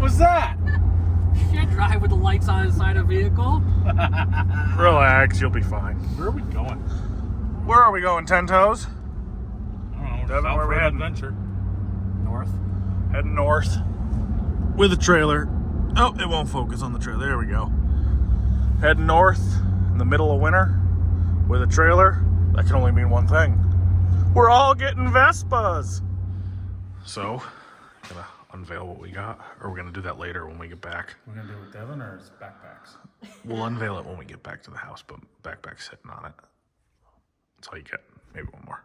was that? You can't drive with the lights on inside a vehicle. Relax, you'll be fine. Where are we going? Where are we going, Ten Toes? I don't know. Devin, South where we Road heading? Adventure. North. Heading north with a trailer. Oh, it won't focus on the trailer. There we go. Heading north in the middle of winter with a trailer. That can only mean one thing. We're all getting Vespas. So, gonna unveil what we got, or we're gonna do that later when we get back. We're going to do it with Devin or his backpacks? We'll unveil it when we get back to the house, but backpack's sitting on it. That's all you get. Maybe one more.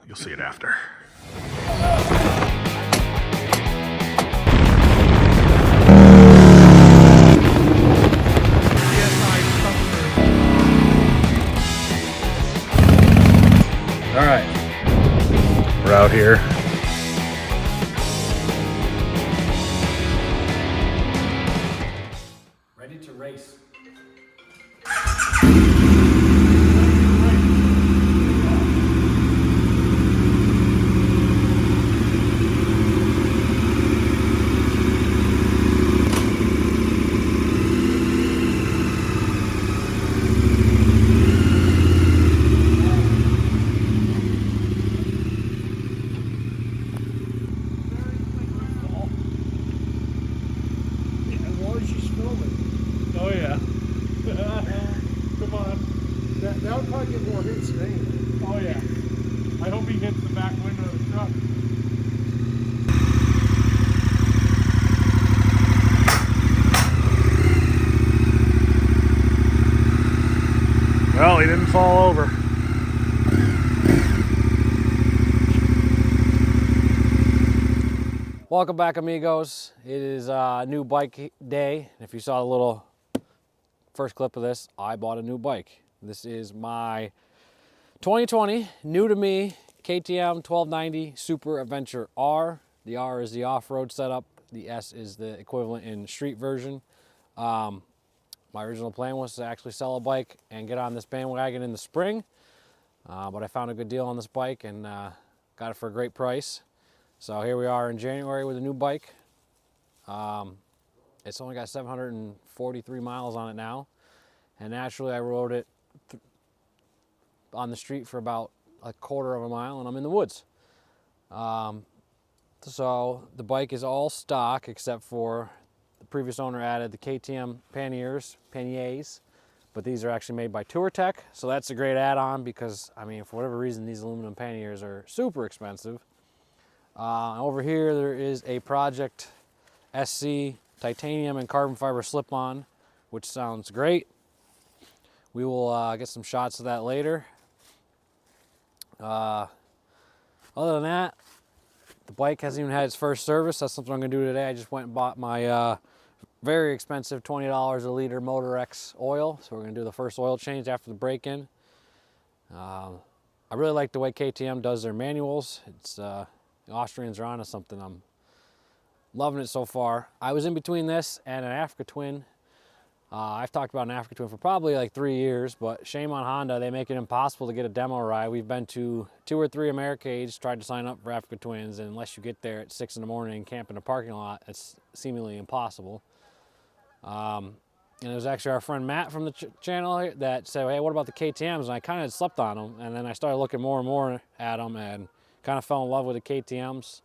You'll see it after. All right. We're out here. Ready to race. As long as she's filming. Oh, yeah. Come on. That would probably get more hits than anything. Oh, yeah. I hope he hits the back window of the truck. Well, he didn't fall over. Welcome back, amigos. It is a new bike day. If you saw the little first clip of this, I bought a new bike. This is my 2020, new to me, KTM 1290 Super Adventure R. The R is the off-road setup. The S is the equivalent in street version. My original plan was to actually sell a bike and get on this bandwagon in the spring. But I found a good deal on this bike and got it for a great price. So here we are in January with a new bike. It's only got 743 miles on it now. And naturally I rode it on the street for about a quarter of a mile and I'm in the woods. So the bike is all stock except for the previous owner added the KTM panniers, but these are actually made by TourTech. So that's a great add-on because, I mean, for whatever reason, these aluminum panniers are super expensive. Over here, there is a Project SC titanium and carbon fiber slip-on, which sounds great. We will get some shots of that later. Other than that, the bike hasn't even had its first service. That's something I'm going to do today. I just went and bought my very expensive $20 a liter Motor-X oil. So we're going to do the first oil change after the break-in. I really like the way KTM does their manuals. It's the Austrians are onto something. I'm loving it so far. I was in between this and an Africa Twin. I've talked about an Africa Twin for probably like 3 years, but shame on Honda. They make it impossible to get a demo ride. We've been to 2 or 3 Americades, tried to sign up for Africa Twins, and unless you get there at 6 in the morning and camp in a parking lot, it's seemingly impossible. And it was actually our friend Matt from the channel that said, hey, what about the KTMs? And I kind of slept on them, and then I started looking more and more at them and kind of fell in love with the KTMs.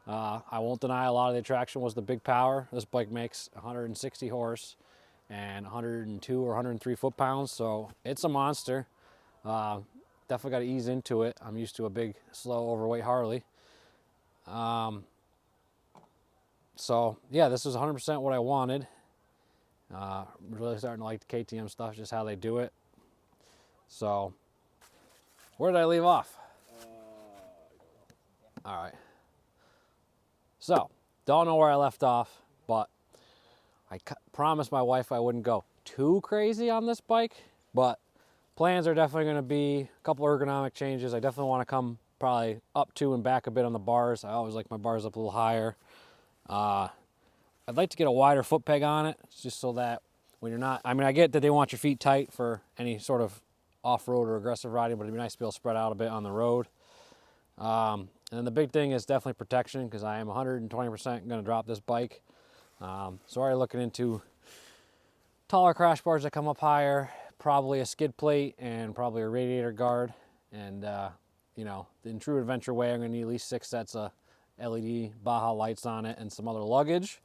I won't deny a lot of the attraction was the big power. This bike makes 160 horse and 102 or 103 foot-pounds, so it's a monster. Definitely got to ease into it. I'm used to a big, slow, overweight Harley. So yeah, this was 100% what I wanted. Really starting to like the KTM stuff, just how they do it. So, where did I leave off? All right. So, don't know where I left off, but I promised my wife I wouldn't go too crazy on this bike, but plans are definitely going to be a couple ergonomic changes. I definitely want to come probably up to and back a bit on the bars. I always like my bars up a little higher. I'd like to get a wider foot peg on it, just so that when you're not, I mean, I get that they want your feet tight for any sort of off-road or aggressive riding, but it'd be nice to be able to spread out a bit on the road. And the big thing is definitely protection, because I am 120% going to drop this bike. So already looking into taller crash bars that come up higher, probably a skid plate and probably a radiator guard. And you know, in true adventure way, I'm going to need at least 6 sets of LED Baja lights on it and some other luggage.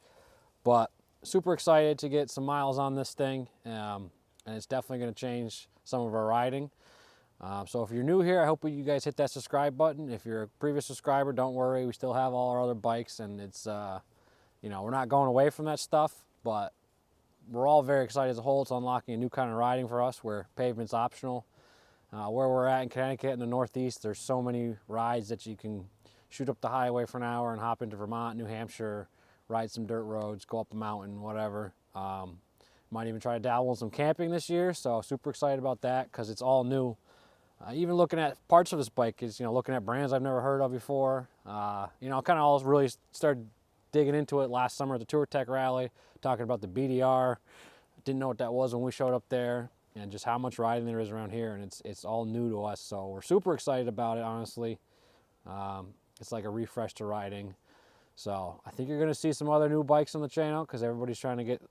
But super excited to get some miles on this thing, and it's definitely going to change some of our riding. So if you're new here, I hope you guys hit that subscribe button. If you're a previous subscriber, don't worry, we still have all our other bikes, and it's you know, we're not going away from that stuff, but we're all very excited as a whole. It's unlocking a new kind of riding for us where pavement's optional. Where we're at in Connecticut in the Northeast, there's so many rides that you can shoot up the highway for an hour and hop into Vermont, New Hampshire, ride some dirt roads, go up a mountain, whatever. Might even try to dabble in some camping this year, so super excited about that because it's all new. Even looking at parts of this bike is, you know, looking at brands I've never heard of before. You know, kind of all really started digging into it last summer at the Tour Tech Rally, talking about the BDR. Didn't know what that was when we showed up there, and just how much riding there is around here, and it's all new to us, so we're super excited about it, honestly. It's like a refresh to riding. So I think you're going to see some other new bikes on the channel because everybody's trying to get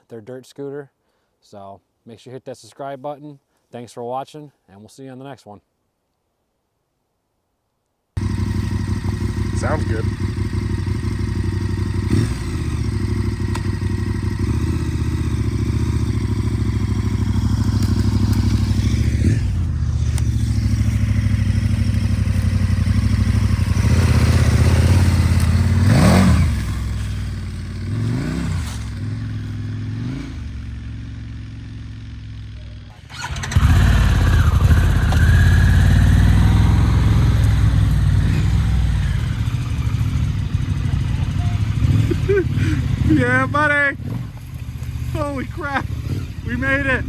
their dirt scooter. So make sure you hit that subscribe button. Thanks for watching, and we'll see you on the next one. Sounds good. Yeah, buddy. Holy crap. We made it.